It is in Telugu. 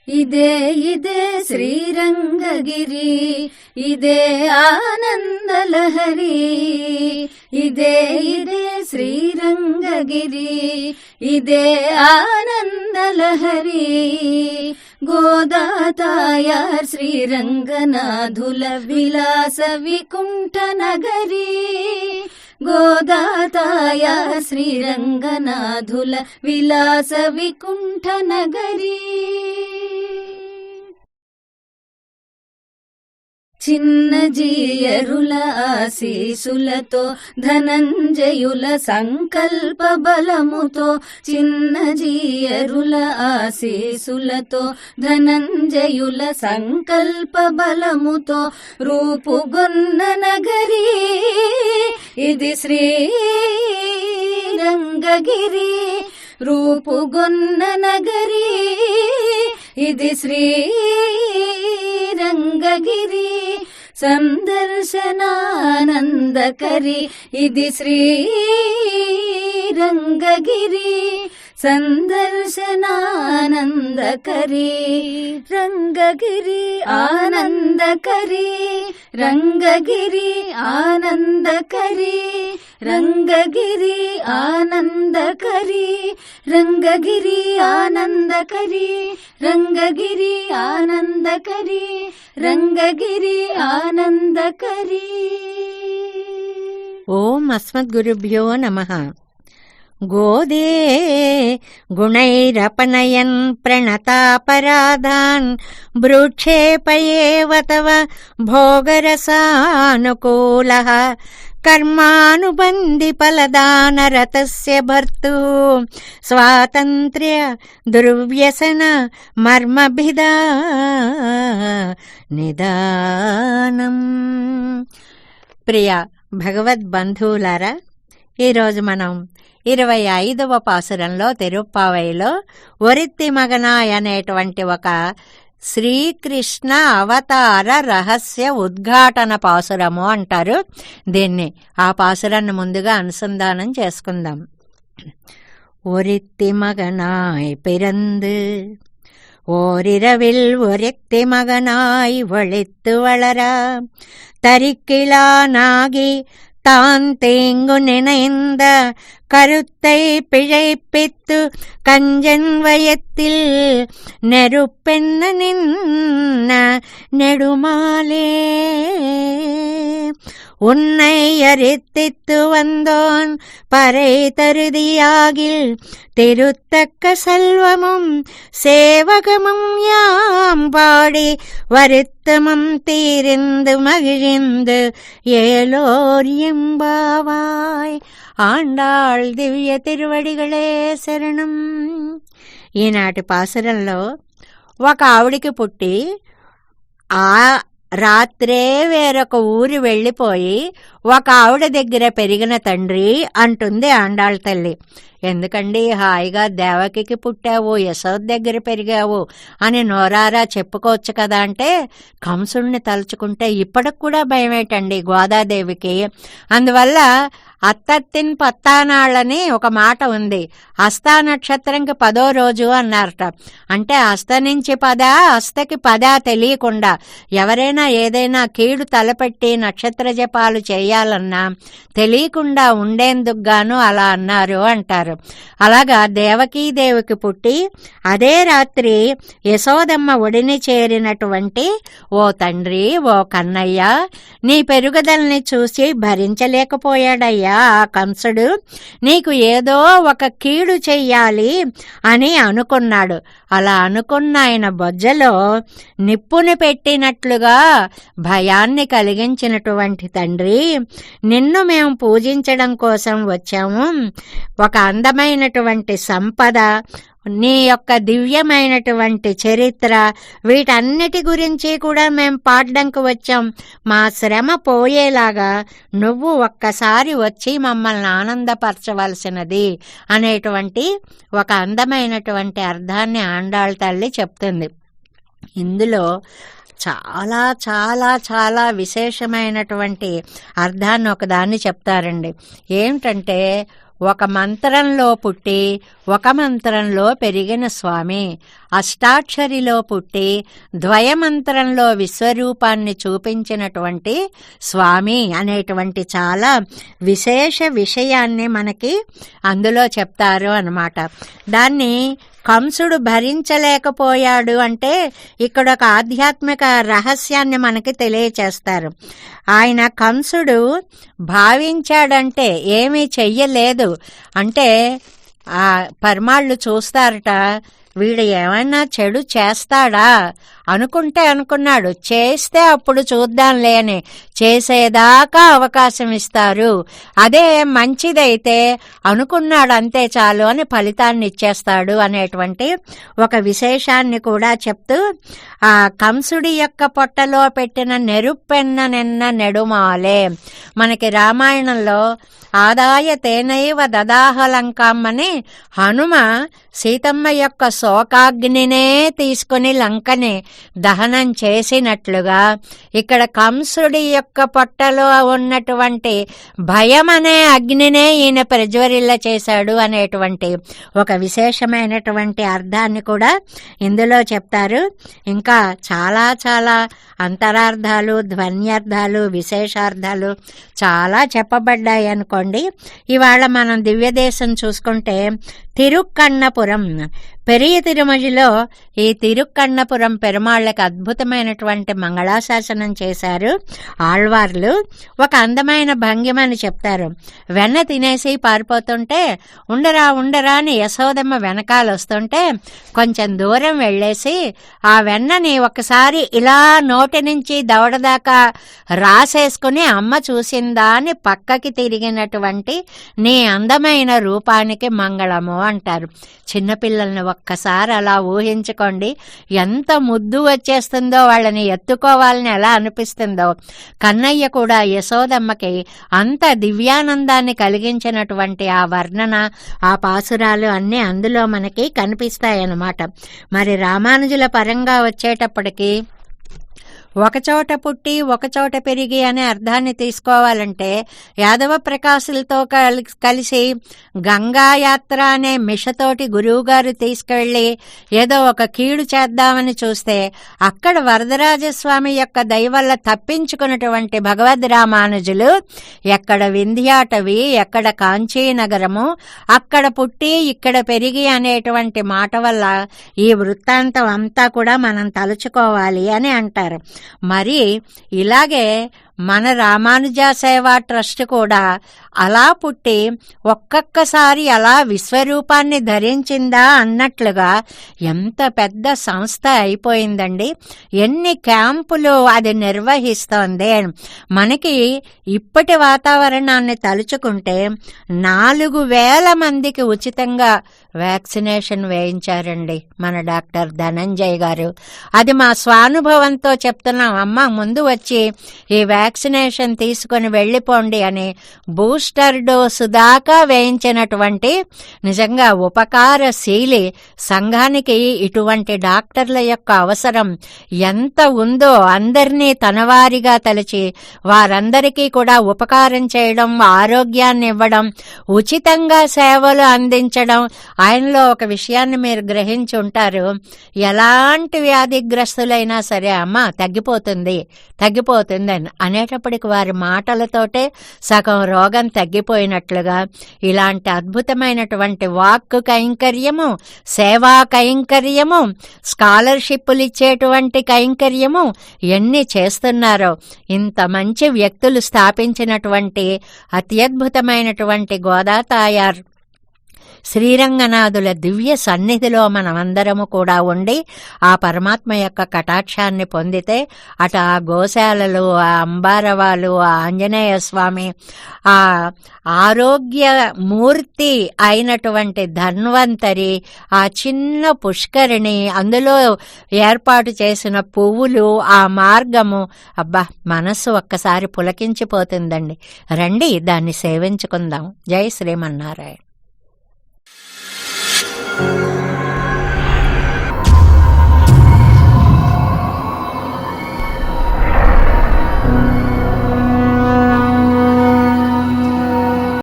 ఇదే ఇదే శ్రీరంగగిరి, ఇదే ఆనందలహరి. ఇదే ఇదే శ్రీరంగగిరి, ఇదే ఆనందలహరి. గోదాతాయార్ శ్రీరంగనాథుల విలాస వికుంఠ నగరి. గోదాతాయార్ శ్రీరంగనాథుల విలాస వికుంఠ నగరి. చిన్న జీయరుల ఆశీసులతో ధనంజయుల సంకల్ప బలముతో, చిన్న జీయరుల ఆశీసులతో ధనంజయుల సంకల్ప బలముతో రూపుగొన్న నగరి. ఇది శ్రీరంగగిరి, రూపుగొన్న నగరి. ఇది శ్రీరంగగిరి, సందర్శనానందకరి. ఇది శ్రీరంగగిరి, సందర్శనానందకరి. రంగగిరి ఆనందకరి, రంగగిరి ఆనందకరి. రంగగిరి ఆనందకరి, రంగగిరి ఆనందకరి. రంగగిరి ఆనందకరి, రంగగిరి ఆనందకరి. ఓం అస్మద్గురుభ్యో నమః. గోదే గుణైరపనయన్ ప్రణతాపరాధాన్ భ్రూక్షేపయేవ తవ భోగరసానుకూలః కర్మానుబంధి ఫలదానరతస్య భర్తు స్వాతంత్ర్య దుర్వ్యసన మర్మభిదా నిదానం. ప్రియ భగవద్బంధువులారా, ఈరోజు మనం 25వ పాసురంలో తిరుప్పావైలో ఒరిత్తి మగనాయ్ అనేటువంటి ఒక శ్రీకృష్ణ అవతార రహస్య ఉద్ఘాటన పాసురము అంటారు దీన్ని. ఆ పాసురాన్ని ముందుగా అనుసంధానం చేసుకుందాం. ఒరిత్తి మగనాయ్ పిరందు ஓரிரவில் ஒரெக்தி மகனாய் ஒளித்து வளர தரிக்கிலானாகி தான் தேங்கு நினைந்த கருத்தை பிழைப்பித்து கஞ்சன் வயத்தில் நெருப்பென்ன நின்ன நெடுமாலே உன்னை அரித்தித்து வந்தோன் பறை தருதியாகில் திருத்தக்க செல்வமும் சேவகமும் யாம் பாடி வருத்தமும் தீரிந்து மகிழ்ந்து ஏலோர் எம்பாவாய். ఆండాళ్ దివ్య తిరువడిగళే శరణం. ఈనాటి పాసురంలో ఒక ఆవిడికి పుట్టి ఆ రాత్రే వేరొక ఊరి వెళ్ళిపోయి ఒక ఆవిడ దగ్గర పెరిగిన తండ్రి అంటుంది ఆండాళ్ తల్లి. ఎందుకండి హాయిగా దేవకికి పుట్టావు, యశోద దగ్గర పెరిగావు అని నోరారా చెప్పుకోవచ్చు కదా అంటే, కంసుడిని తలుచుకుంటే ఇప్పటికి కూడా భయమేటండి గోదాదేవికి. అందువల్ల అత్తత్తిన్ పత్తానాళ్ళని ఒక మాట ఉంది. హస్తా నక్షత్రంకి 10వ రోజు అన్నారట. అంటే హస్త నుంచి 10, హస్తకి 10 తెలియకుండా ఎవరైనా ఏదైనా కీడు తలపెట్టి నక్షత్ర జపాలు చేయాలన్నా తెలియకుండా ఉండేందుకు గాను అలా అన్నారు అంటారు. అలాగా దేవకీదేవికి పుట్టి అదే రాత్రి యశోదమ్మ ఒడిని చేరినటువంటి ఓ తండ్రి, ఓ కన్నయ్య, నీ పెరుగుదలని చూసి భరించలేకపోయాడయ్యా ఆ కంసుడు. నీకు ఏదో ఒక కీడు చెయ్యాలి అని అనుకున్నాడు. అలా అనుకున్న ఆయన బొజ్జలో నిప్పుని పెట్టినట్లుగా భయాన్ని కలిగించినటువంటి తండ్రి, నిన్ను మేము పూజించడం కోసం వచ్చాము. ఒక అందమైనటువంటి సంపద, నీ యొక్క దివ్యమైనటువంటి చరిత్ర, వీటన్నిటి గురించి కూడా మేము పాడడానికి వచ్చాం. మా శ్రమ పోయేలాగా నువ్వు ఒక్కసారి వచ్చి మమ్మల్ని ఆనందపరచవలసినది అనేటువంటి ఒక అందమైనటువంటి అర్థాన్ని ఆండాళ్ తల్లి చెప్తుంది. ఇందులో చాలా చాలా చాలా విశేషమైనటువంటి అర్థాన్ని ఒకదాన్ని చెప్తారండి. ఏమిటంటే, ఒక మంత్రంలో పుట్టి ఒక మంత్రంలో పెరిగిన స్వామి, అష్టాక్షరిలో పుట్టి ద్వయమంత్రంలో విశ్వరూపాన్ని చూపించినటువంటి స్వామి అనేటువంటి చాలా విశేష విషయాన్ని మనకి అందులో చెప్తారు అన్నమాట. దాన్ని కంసుడు భరించలేకపోయాడు అంటే ఇక్కడ ఒక ఆధ్యాత్మిక రహస్యాన్ని మనకి తెలియచేస్తారు. ఆయన కంసుడు భావించాడంటే ఏమీ చెయ్యలేదు అంటే ఆ పరమాళ్ళు చూస్తారట, వీడు ఏమైనా చెడు చేస్తాడా అనుకుంటే అనుకున్నాడు, చేస్తే అప్పుడు చూద్దాంలే అని, చేసేదాకా అవకాశం ఇస్తారు, అదే మంచిదైతే అనుకున్నాడు అంతే చాలు అని ఫలితాన్ని ఇచ్చేస్తాడు అనేటువంటి ఒక విశేషాన్ని కూడా చెప్తూ ఆ కంసుడి యొక్క పొట్టలో పెట్టిన నెరుపెన్న నిన్న నెడుమాలే, మనకి రామాయణంలో ఆదాయ తేనైవ దదాహలంకమ్మని హనుమ సీతమ్మ యొక్క శోకాగ్నినే తీసుకుని లంకని దహనం చేసినట్లుగా ఇక్కడ కంసుడి యొక్క పొట్టలో ఉన్నటువంటి భయం అనే అగ్నినే ఈయన ప్రజ్వరిల్ల చేశాడు అనేటువంటి ఒక విశేషమైనటువంటి అర్థాన్ని కూడా ఇందులో చెప్తారు. ఇంకా చాలా చాలా అంతరార్థాలు, ధ్వన్యార్థాలు, విశేషార్థాలు చాలా చెప్పబడ్డాయి అనుకోండి. ఇవాళ మనం దివ్యదేశం చూసుకుంటే తిరుక్కన్నపురం, పెరియ తిరుమజిలో ఈ తిరుక్కన్నపురం పెరుమాళ్ళకి అద్భుతమైనటువంటి మంగళాశాసనం చేశారు ఆళ్వార్లు. ఒక అందమైన భంగిమని చెప్తారు. వెన్న తినేసి పారిపోతుంటే ఉండరా ఉండరా అని యశోదమ్మ వెనకాల వస్తుంటే కొంచెం దూరం వెళ్ళేసి ఆ వెన్నని ఒకసారి ఇలా నోటి నుంచి దవడదాకా రాసేసుకుని అమ్మ చూసిందా అని పక్కకి తిరిగినటువంటి నీ అందమైన రూపానికి మంగళము అంటారు. చిన్నపిల్లల్ని ఒక్కసారి అలా ఊహించుకోండి, ఎంత ముద్దు వచ్చేస్తుందో, వాళ్ళని ఎత్తుకోవాలని ఎలా అనిపిస్తుందో. కన్నయ్య కూడా యశోదమ్మకి అంత దివ్యానందాన్ని కలిగించినటువంటి ఆ వర్ణన, ఆ పాసురాలు అన్నీ అందులో మనకి కనిపిస్తాయన్నమాట. మరి రామానుజుల పరంగా వచ్చేటప్పటికి ఒకచోట పుట్టి ఒకచోట పెరిగి అనే అర్థాన్ని తీసుకోవాలంటే యాదవ ప్రకాశులతో కలిసి గంగాయాత్ర అనే మిషతోటి గురువుగారు తీసుకెళ్ళి ఏదో ఒక కీడు చేద్దామని చూస్తే అక్కడ వరదరాజస్వామి యొక్క దయ వల్ల తప్పించుకున్నటువంటి భగవద్ రామానుజులు ఎక్కడ వింధ్యాటవి, ఎక్కడ కాంచీనగరము, అక్కడ పుట్టి ఇక్కడ పెరిగి అనేటువంటి మాట వల్ల ఈ వృత్తాంతం అంతా కూడా మనం తలుచుకోవాలి అని అంటారు. మరి ఇలాగే మన రామానుజ సేవా ట్రస్ట్ కూడా అలా పుట్టి ఒక్కొక్కసారి అలా విశ్వరూపాన్ని ధరించిందా అన్నట్లుగా ఎంత పెద్ద సంస్థ అయిపోయిందండి. ఎన్ని క్యాంపులు అది నిర్వహిస్తోంది. మనకి ఇప్పటి వాతావరణాన్ని తలుచుకుంటే 4,000 మందికి ఉచితంగా వ్యాక్సినేషన్ వేయించారండి మన డాక్టర్ ధనంజయ్ గారు. అది మా స్వానుభవంతో చెప్తున్నాం. అమ్మ ముందు వచ్చి ఈ వ్యాక్సినేషన్ తీసుకొని వెళ్ళిపోండి అని బూస్టర్ డోసు దాకా వేయించినటువంటి నిజంగా ఉపకారశీలి సంఘానికి ఇటువంటి డాక్టర్ల యొక్క అవసరం ఎంత ఉందో అందరినీ తనవారిగా తలచి వారందరికీ కూడా ఉపకారం చేయడం, ఆరోగ్యాన్ని ఇవ్వడం, ఉచితంగా సేవలు అందించడం. ఆయనలో ఒక విషయాన్ని మీరు గ్రహించి ఉంటారు, ఎలాంటి వ్యాధిగ్రస్తులైనా సరే అమ్మ తగ్గిపోతుంది తగ్గిపోతుందని అనేటప్పటికి వారి మాటలతోటే సగం రోగం తగ్గిపోయినట్లుగా ఇలాంటి అద్భుతమైనటువంటి వాక్కు కైంకర్యము, సేవా కైంకర్యము, స్కాలర్షిప్లు ఇచ్చేటువంటి కైంకర్యము ఎన్ని చేస్తున్నారో. ఇంత మంచి వ్యక్తులు స్థాపించినటువంటి అత్యద్భుతమైనటువంటి గోదాతాయార్ శ్రీరంగనాథుల దివ్య సన్నిధిలో మనమందరము కూడా ఉండి ఆ పరమాత్మ యొక్క కటాక్షాన్ని పొందితే అటు ఆ గోశాలలు, ఆ అంబారవాలు, ఆ ఆంజనేయ స్వామి, ఆ ఆరోగ్య మూర్తి అయినటువంటి ధన్వంతరి, ఆ చిన్న పుష్కరిణి, అందులో ఏర్పాటు చేసిన పువ్వులు, ఆ మార్గము, అబ్బా మనస్సు ఒక్కసారి పులకించిపోతుందండి. రండి దాన్ని సేవించుకుందాం. జై శ్రీమన్నారాయణ.